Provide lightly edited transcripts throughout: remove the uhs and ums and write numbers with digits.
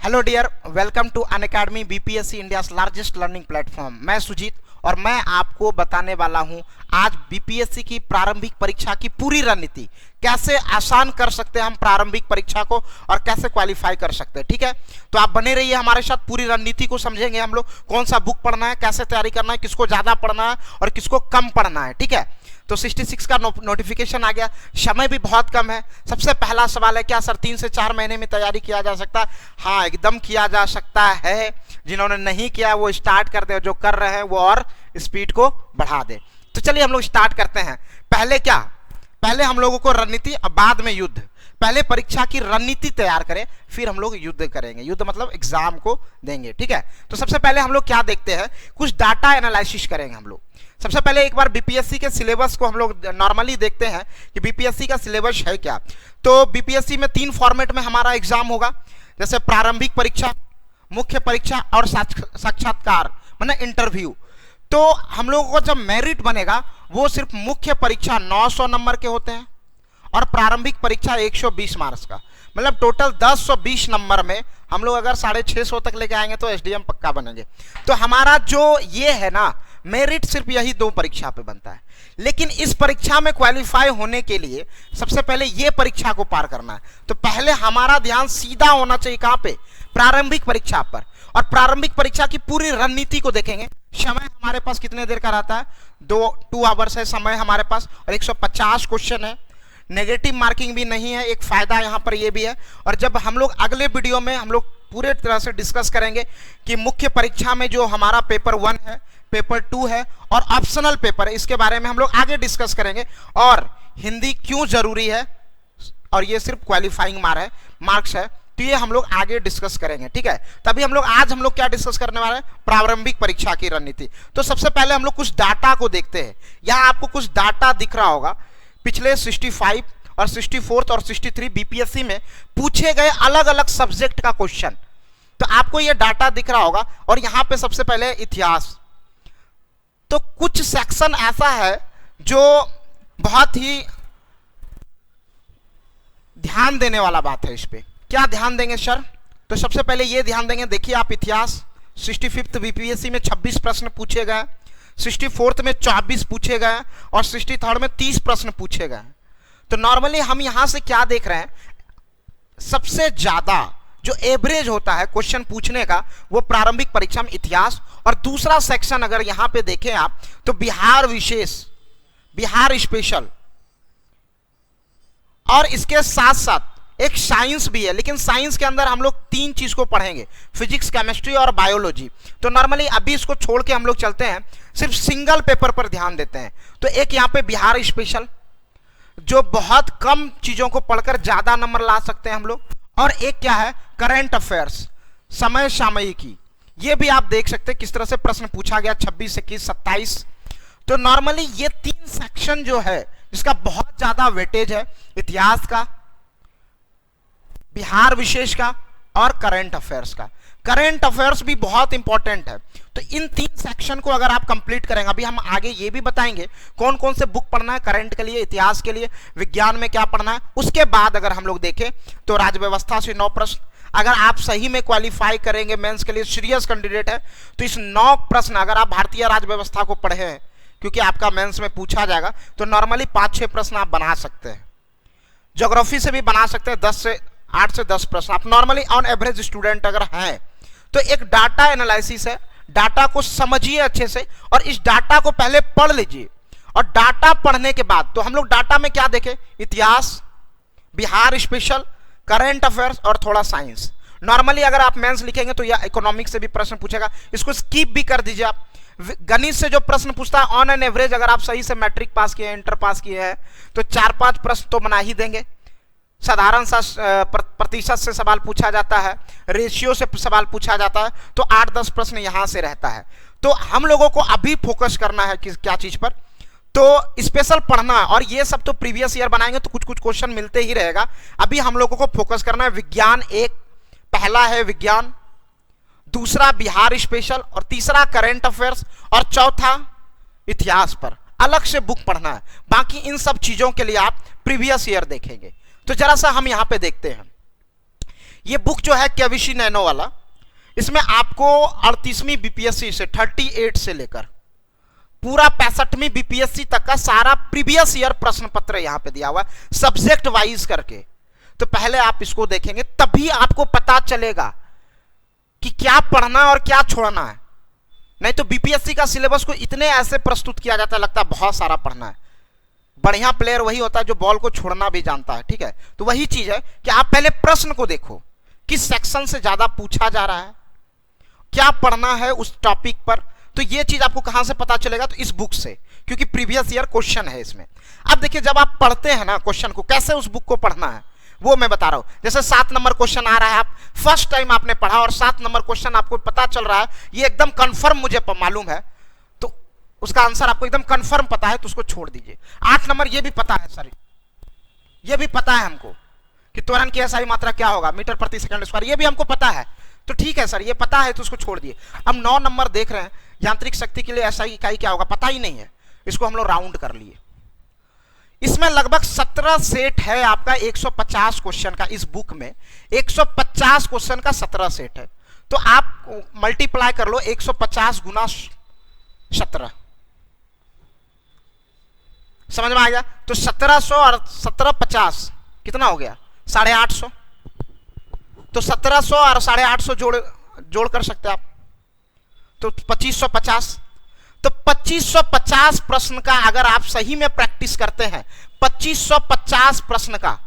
Hello dear, welcome to Unacademy BPSC India's largest learning platform. मैं सुजीत और मैं आपको बताने वाला हूं आज बीपीएससी की प्रारंभिक परीक्षा की पूरी रणनीति, कैसे आसान कर सकते हैं हम प्रारंभिक परीक्षा को और कैसे क्वालिफाई कर सकते हैं। ठीक है, तो आप बने रहिए हमारे साथ, पूरी रणनीति को समझेंगे हम लोग। कौन सा बुक पढ़ना है, कैसे तैयारी करना है, किसको ज्यादा पढ़ना है और किसको कम पढ़ना है। ठीक है, तो 66 का नोटिफिकेशन आ गया, समय भी बहुत कम है। सबसे पहला सवाल है, क्या सर 3 से 4 महीने में तैयारी किया जा सकता है? हाँ, एकदम किया जा सकता है। जिन्होंने नहीं किया वो स्टार्ट कर दे, जो कर रहे हैं वो और स्पीड को बढ़ा दे। तो चलिए हम लोग स्टार्ट करते हैं। पहले क्या, पहले हम लोगों को रणनीति, अब बाद में युद्ध। पहले परीक्षा की रणनीति तैयार करें, फिर हम लोग युद्ध करेंगे। युद्ध मतलब एग्जाम को देंगे। ठीक है, तो सबसे पहले हम लोग क्या देखते हैं, कुछ डाटा एनालिसिस करेंगे हम लोग। सबसे पहले एक बार बीपीएससी के सिलेबस को हम लोग नॉर्मली देखते हैं कि बीपीएससी का सिलेबस है क्या। तो बीपीएससी में 3 फॉर्मेट में हमारा एग्जाम होगा, जैसे प्रारंभिक परीक्षा, मुख्य परीक्षा और साक्षात्कार माने इंटरव्यू। तो हम लोगों को जब मेरिट बनेगा वो सिर्फ मुख्य परीक्षा 900 नंबर के होते हैं और प्रारंभिक परीक्षा 120 मार्क्स का, मतलब टोटल 1020 नंबर में हम लोग अगर 650 तक लेके आएंगे तो एसडीएम पक्का बनेंगे। तो हमारा जो ये है ना, मेरिट सिर्फ यही 2 परीक्षा पे बनता है। लेकिन इस परीक्षा में क्वालिफाई होने के लिए सबसे पहले ये परीक्षा को पार करना है। तो पहले हमारा ध्यान सीधा होना चाहिए कहां पे, प्रारंभिक परीक्षा पर। और प्रारंभिक परीक्षा की पूरी रणनीति को देखेंगे। समय हमारे पास कितने देर का रहता है, 2 आवर्स है समय हमारे पास और 150 क्वेश्चन है। नेगेटिव मार्किंग भी नहीं है, एक फायदा यहां पर यह भी है। और जब हम लोग अगले वीडियो में हम लोग पूरे तरह से डिस्कस करेंगे कि मुख्य परीक्षा में जो हमारा पेपर 1 है, पेपर 2 है और ऑप्शनल पेपर है, इसके बारे में हम लोग आगे डिस्कस करेंगे। और हिंदी क्यों जरूरी है और ये सिर्फ क्वालिफाइंग मार्क्स है, तो ये हम लोग आगे डिस्कस करेंगे। ठीक है, तभी आज हम लोग क्या डिस्कस करने वाले हैं, प्रारंभिक परीक्षा की रणनीति। तो सबसे पहले हम लोग कुछ डाटा को देखते हैं। यहां आपको कुछ डाटा दिख रहा होगा, पिछले 65 और 64 और 63 बीपीएससी में पूछे गए अलग अलग सब्जेक्ट का क्वेश्चन। तो आपको ये डाटा दिख रहा होगा। और यहां पे सबसे पहले इतिहास, तो कुछ सेक्शन ऐसा है जो बहुत ही ध्यान देने वाला बात है। इस पे क्या ध्यान देंगे सर? तो सबसे पहले ये ध्यान देंगे, देखिए आप इतिहास 65 बीपीएससी में 26 प्रश्न पूछे गए, 64 में 24 पूछे गए और 63 में 30 प्रश्न पूछे गए। तो नॉर्मली हम यहां से क्या देख रहे हैं, सबसे ज्यादा जो एवरेज होता है क्वेश्चन पूछने का वो प्रारंभिक परीक्षा में इतिहास। और दूसरा सेक्शन अगर यहां पे देखें आप तो बिहार विशेष, बिहार स्पेशल, और इसके साथ साथ एक साइंस भी है। लेकिन साइंस के अंदर हम लोग 3 चीज को पढ़ेंगे, फिजिक्स, केमिस्ट्री और बायोलॉजी। तो नॉर्मली अभी इसको छोड़ के हम लोग चलते हैं, सिर्फ सिंगल पेपर पर ध्यान देते हैं। तो एक यहां पे बिहार स्पेशल, जो बहुत कम चीजों को पढ़कर ज्यादा नंबर ला सकते हैं हम लोग। और एक क्या है, करंट अफेयर्स, समय सामयिकी। ये भी आप देख सकते हैं किस तरह से प्रश्न पूछा गया, 26, 21, 27। तो नॉर्मली ये 3 सेक्शन जो है जिसका बहुत ज्यादा वेटेज है, इतिहास का, बिहार विशेष का और करंट अफेयर्स का। करंट अफेयर्स भी बहुत इंपॉर्टेंट है। तो इन 3 सेक्शन को अगर आप कंप्लीट करेंगे, अभी हम आगे ये भी बताएंगे कौन कौन से बुक पढ़ना है करंट के लिए, इतिहास के लिए, विज्ञान में क्या पढ़ना है। उसके बाद अगर हम लोग देखें तो राज्य व्यवस्था से 9 प्रश्न, अगर आप सही में क्वालिफाई करेंगे, मेंस के लिए सीरियस कैंडिडेट है, तो इस 9 प्रश्न अगर आप भारतीय राज्य व्यवस्था को पढ़े हैं, क्योंकि आपका मेंस में पूछा जाएगा, तो नॉर्मली 5-6 प्रश्न आप बना सकते हैं। ज्योग्राफी से भी बना सकते हैं 8 से 10 प्रश्न आप नॉर्मली ऑन एवरेज स्टूडेंट अगर हैं। तो एक डाटा एनालिसिस है, डाटा को समझिए अच्छे से और इस डाटा को पहले पढ़ लीजिए। और डाटा पढ़ने के बाद तो हम लोग डाटा में क्या देखें, इतिहास, बिहार स्पेशल, करंट अफेयर्स और थोड़ा साइंस। नॉर्मली अगर आप मेंस लिखेंगे तो यह इकोनॉमिक्स से भी प्रश्न पूछेगा, इसको स्किप भी कर दीजिए आप। गणित से जो प्रश्न पूछता है ऑन एन एवरेज, अगर आप सही से मैट्रिक पास किए हैं, इंटर पास किए हैं, तो 4-5 प्रश्न तो बना ही देंगे। साधारण सा प्रतिशत से सवाल पूछा जाता है, रेशियो से सवाल पूछा जाता है, तो 8-10 प्रश्न यहां से रहता है। तो हम लोगों को अभी फोकस करना है किस क्या चीज पर, तो स्पेशल पढ़ना। और ये सब तो प्रीवियस ईयर बनाएंगे तो कुछ कुछ क्वेश्चन मिलते ही रहेगा। अभी हम लोगों को फोकस करना है विज्ञान। पहला है विज्ञान, दूसरा बिहार स्पेशल और तीसरा करंट अफेयर्स और चौथा इतिहास पर अलग से बुक पढ़ना है। बाकी इन सब चीजों के लिए आप प्रीवियस ईयर देखेंगे। तो जरा सा हम यहां पे देखते हैं, ये बुक जो है केविशी नैनो वाला, इसमें आपको 38वीं बीपीएससी से 38 से लेकर पूरा 65वीं बीपीएससी तक का सारा प्रीवियस ईयर प्रश्न पत्र यहां पे दिया हुआ है सब्जेक्ट वाइज करके। तो पहले आप इसको देखेंगे तभी आपको पता चलेगा कि क्या पढ़ना और क्या छोड़ना है। नहीं तो बीपीएससी का सिलेबस को इतने ऐसे प्रस्तुत किया जाता है, लगता है बहुत सारा पढ़ना है। बढ़िया प्लेयर वही होता है जो बॉल को छोड़ना भी जानता है, ठीक है। तो वही चीज है कि आप पहले प्रश्न को देखो, किस सेक्शन से ज्यादा पूछा जा रहा है, क्या पढ़ना है उस टॉपिक पर। तो ये चीज आपको कहां से पता चलेगा, तो इस बुक से, क्योंकि प्रीवियस ईयर क्वेश्चन है इसमें। अब देखिए जब आप पढ़ते हैं ना क्वेश्चन को, कैसे उस बुक को पढ़ना है वो मैं बता रहा हूं। जैसे 7 नंबर क्वेश्चन आ रहा है, आप फर्स्ट टाइम आपने पढ़ा और 7 नंबर क्वेश्चन आपको पता चल रहा है, ये एकदम कंफर्म मुझे मालूम है, तो उसका आंसर आपको एकदम कंफर्म पता है, तो उसको छोड़ दीजिए। 8 नंबर ये भी पता है सर, ये भी पता है हमको कि त्वरण की एसआई मात्रा क्या होगा, मीटर प्रति सेकंड स्क्वायर, ये भी हमको पता है, तो ठीक है सर ये पता है, तो उसको छोड़ दिए। अब 9 नंबर देख रहे हैं, यांत्रिक शक्ति के लिए एसआई इकाई क्या होगा, पता ही नहीं है, इसको हम लोग राउंड कर लिए। इसमें लगभग 17 सेट है आपका 150 क्वेश्चन का, इस बुक में 150 क्वेश्चन का 17 सेट है। तो आप मल्टीप्लाई कर लो 150 गुना 17, समझ में आ गया। तो 1700 और 1750 कितना हो गया, 850। तो 1700 और 850 जोड़ कर सकते आप, तो 2550। तो 2550 प्रश्न का अगर आप सही में प्रैक्टिस करते हैं, 2550 प्रश्न का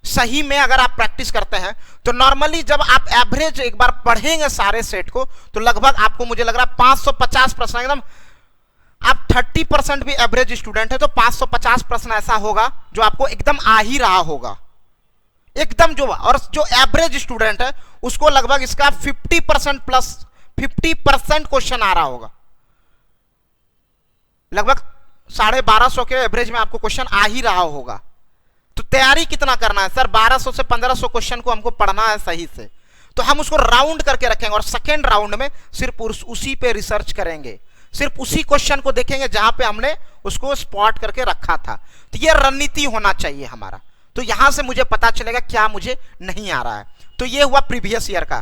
सही में अगर आप प्रैक्टिस करते हैं, तो नॉर्मली जब आप एवरेज एक बार पढ़ेंगे सारे सेट को, तो लगभग आपको मुझे लग रहा है 550 प्रश्न एकदम, आप 30% भी एवरेज स्टूडेंट है तो 550 प्रश्न ऐसा होगा जो आपको एकदम आ ही रहा होगा एकदम जो। और जो एवरेज स्टूडेंट है उसको लगभग इसका 50% प्लस 50% क्वेश्चन आ रहा होगा, लगभग 1250 के एवरेज में आपको क्वेश्चन आ ही रहा होगा। तो तैयारी कितना करना है सर, 1200 से 1500 क्वेश्चन को हमको पढ़ना है सही से, तो हम उसको राउंड करके रखेंगे और सेकेंड राउंड में सिर्फ उसी पे रिसर्च करेंगे, सिर्फ उसी क्वेश्चन को देखेंगे जहां पे हमने उसको स्पॉट करके रखा था। तो ये रणनीति होना चाहिए हमारा, तो यहां से मुझे पता चलेगा क्या मुझे नहीं आ रहा है। तो ये हुआ प्रीवियस ईयर का,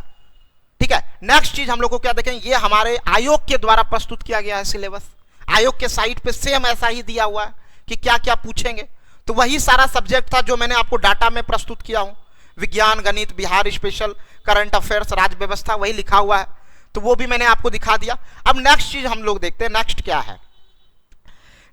ठीक है। नेक्स्ट चीज हम लोग को क्या देखेंगे, ये हमारे आयोग के द्वारा प्रस्तुत किया गया है सिलेबस, आयोग के साइट पे सेम ऐसा ही दिया हुआ है कि क्या क्या पूछेंगे। तो वही सारा सब्जेक्ट था जो मैंने आपको डाटा में प्रस्तुत किया हूं, विज्ञान, गणित, बिहार स्पेशल, करंट अफेयर्स, राज्य व्यवस्था, वही लिखा हुआ है, तो वो भी मैंने आपको दिखा दिया। अब नेक्स्ट चीज हम लोग देखते हैं, नेक्स्ट क्या है।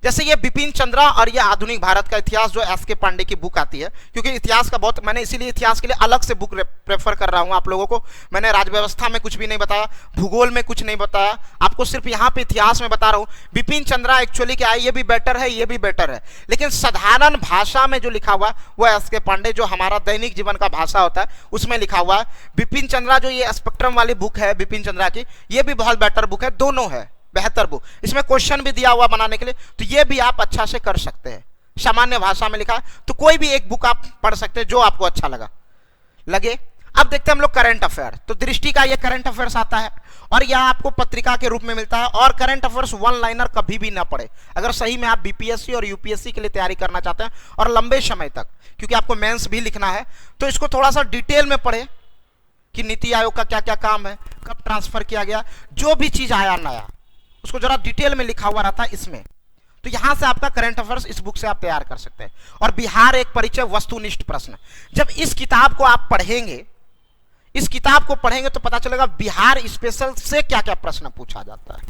जैसे ये बिपिन चंद्रा और ये आधुनिक भारत का इतिहास जो एस के पांडे की बुक आती है, क्योंकि इतिहास का बहुत, मैंने इसीलिए इतिहास के लिए अलग से बुक प्रेफर कर रहा हूं आप लोगों को। मैंने राज्य व्यवस्था में कुछ भी नहीं बताया, भूगोल में कुछ नहीं बताया, आपको सिर्फ यहाँ पे इतिहास में बता रहा हूँ। बिपिन चंद्रा एक्चुअली क्या है, ये भी बेटर है, ये भी बेटर है, लेकिन साधारण भाषा में जो लिखा हुआ वो एस के पांडे, जो हमारा दैनिक जीवन का भाषा होता है उसमें लिखा हुआ है। बिपिन चंद्रा जो ये स्पेक्ट्रम वाली बुक है बिपिन चंद्रा की, ये भी बहुत बेटर बुक है, दोनों है बेहतर बुक, इसमें क्वेश्चन भी दिया हुआ बनाने के लिए, तो ये भी आप अच्छा से कर सकते हैं, सामान्य भाषा में लिखा है, तो कोई भी एक बुक आप पढ़ सकते हैं जो आपको अच्छा लगे। अब देखते हैं हम लोग करंट अफेयर, तो दृष्टि का ये करंट अफेयर्स आता है और यह आपको पत्रिका के रूप में मिलता है। और करंट अफेयर्स वन लाइनर कभी भी ना पढ़े, अगर सही में आप बीपीएससी और यूपीएससी के लिए तैयारी करना चाहते हैं और लंबे समय तक, क्योंकि आपको मेंस भी लिखना है, तो इसको थोड़ा सा डिटेल में पढ़े कि नीति आयोग का क्या क्या काम है, कब ट्रांसफर किया गया, जो भी चीज आया नया उसको जरा डिटेल में लिखा हुआ रहता है इसमें। तो यहां से आपका करंट अफेयर्स इस बुक से आप तैयार कर सकते हैं। और बिहार एक परिचय वस्तुनिष्ठ प्रश्न, जब इस किताब को आप पढ़ेंगे, इस किताब को पढ़ेंगे तो पता चलेगा बिहार स्पेशल से क्या क्या प्रश्न पूछा जाता है।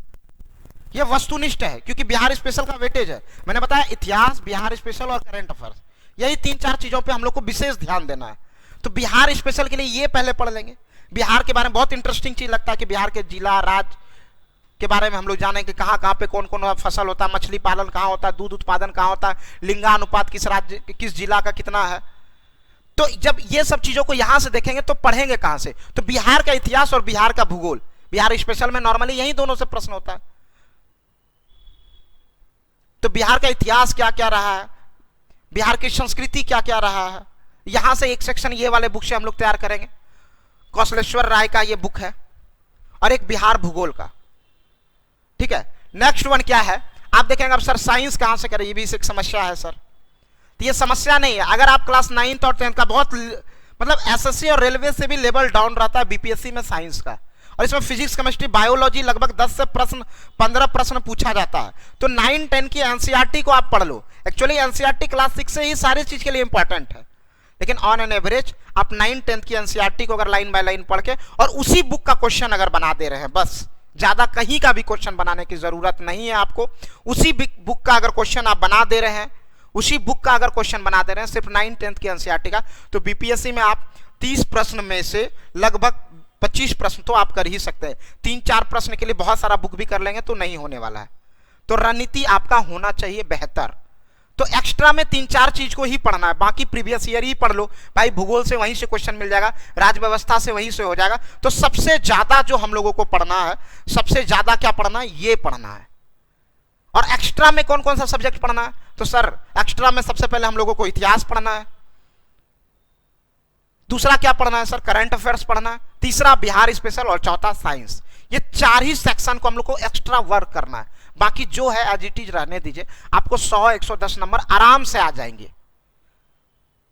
यह वस्तुनिष्ठ है क्योंकि बिहार स्पेशल का वेटेज है, मैंने बताया इतिहास, बिहार स्पेशल और करंट अफेयर्स, यही 3-4 चीजों पे हम लोग को विशेष ध्यान देना है। तो बिहार स्पेशल के लिए ये पहले पढ़ लेंगे। बिहार के बारे में बहुत इंटरेस्टिंग चीज लगता है कि बिहार के जिला, राज्य के बारे में हम लोग जानें कि कहाँ कहाँ पे कौन कौन फसल होता है, मछली पालन कहाँ होता है, दूध उत्पादन कहाँ होता है, लिंगानुपात किस राज्य किस जिला का कितना है। तो जब ये सब चीजों को यहां से देखेंगे तो पढ़ेंगे कहां से, तो बिहार का इतिहास और बिहार का भूगोल, बिहार स्पेशल में नॉर्मली यही दोनों से प्रश्न होता है। तो बिहार का इतिहास क्या क्या रहा है, बिहार की संस्कृति क्या क्या रहा है, यहां से एक सेक्शन ये वाले बुक से हम लोग तैयार करेंगे। कौशलेश्वर राय का ये बुक है और एक बिहार भूगोल का, ठीक है। नेक्स्ट वन क्या है, आप देखेंगे अब सर साइंस कहां से करें, ये भी एक समस्या है सर। तो ये समस्या नहीं है, अगर आप क्लास 9th और 10th का बहुत मतलब एसएससी और रेलवे से भी लेवल डाउन रहता है बीपीएससी में साइंस का। और इसमें फिजिक्स, केमिस्ट्री, बायोलॉजी लगभग 10 से 15 प्रश्न पूछा जाता है। तो 9, 10 की एनसीईआरटी को आप पढ़ लो। एक्चुअली एनसीईआरटी क्लास 6 से ही सारी चीज के लिए इंपॉर्टेंट है, लेकिन ऑन एन एवरेज आप 9, 10 की एनसीईआरटी को अगर लाइन बाय लाइन पढ़ के और उसी बुक का क्वेश्चन अगर बना दे रहे हैं, बस ज्यादा कहीं का भी क्वेश्चन बनाने की जरूरत नहीं है आपको। उसी बुक का अगर क्वेश्चन आप बना दे रहे हैं, उसी बुक का अगर क्वेश्चन बना दे रहे हैं सिर्फ 9, 10 की एनसीईआरटी का, तो बीपीएससी में आप 30 प्रश्न में से लगभग 25 प्रश्न तो आप कर ही सकते हैं। 3-4 प्रश्न के लिए बहुत सारा बुक भी कर लेंगे तो नहीं होने वाला है। तो रणनीति आपका होना चाहिए बेहतर। तो एक्स्ट्रा में 3-4 चीज को ही पढ़ना है, बाकी प्रीवियस ईयर ही पढ़ लो भाई। भूगोल से वहीं से क्वेश्चन मिल जाएगा, राज्य व्यवस्था से वहीं से हो जाएगा। तो सबसे ज्यादा जो हम लोगों को पढ़ना है, सबसे ज्यादा क्या पढ़ना है, ये पढ़ना है। और एक्स्ट्रा में कौन कौन सा सब्जेक्ट पढ़ना है, तो सर एक्स्ट्रा में सबसे पहले हम लोगों को इतिहास पढ़ना है। दूसरा क्या पढ़ना है सर, करंट अफेयर्स पढ़ना है। तीसरा बिहार स्पेशल और चौथा साइंस। ये 4 ही सेक्शन को हम लोग को एक्स्ट्रा वर्क करना है। बाकी जो है एज इट इज रहने दीजिए, आपको 100-110 नंबर आराम से आ जाएंगे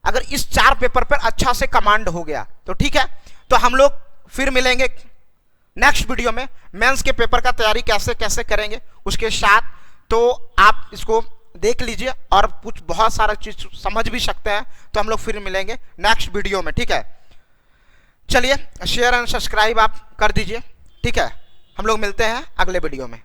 अगर इस 4 पेपर पर अच्छा से कमांड हो गया तो। ठीक है, तो हम लोग फिर मिलेंगे नेक्स्ट वीडियो में। मेंस के पेपर का तैयारी कैसे कैसे करेंगे उसके साथ, तो आप इसको देख लीजिए और कुछ बहुत सारा चीज समझ भी सकते हैं। तो हम लोग फिर मिलेंगे नेक्स्ट वीडियो में। ठीक है, चलिए शेयर एंड सब्सक्राइब आप कर दीजिए। ठीक है, हम लोग मिलते हैं अगले वीडियो में।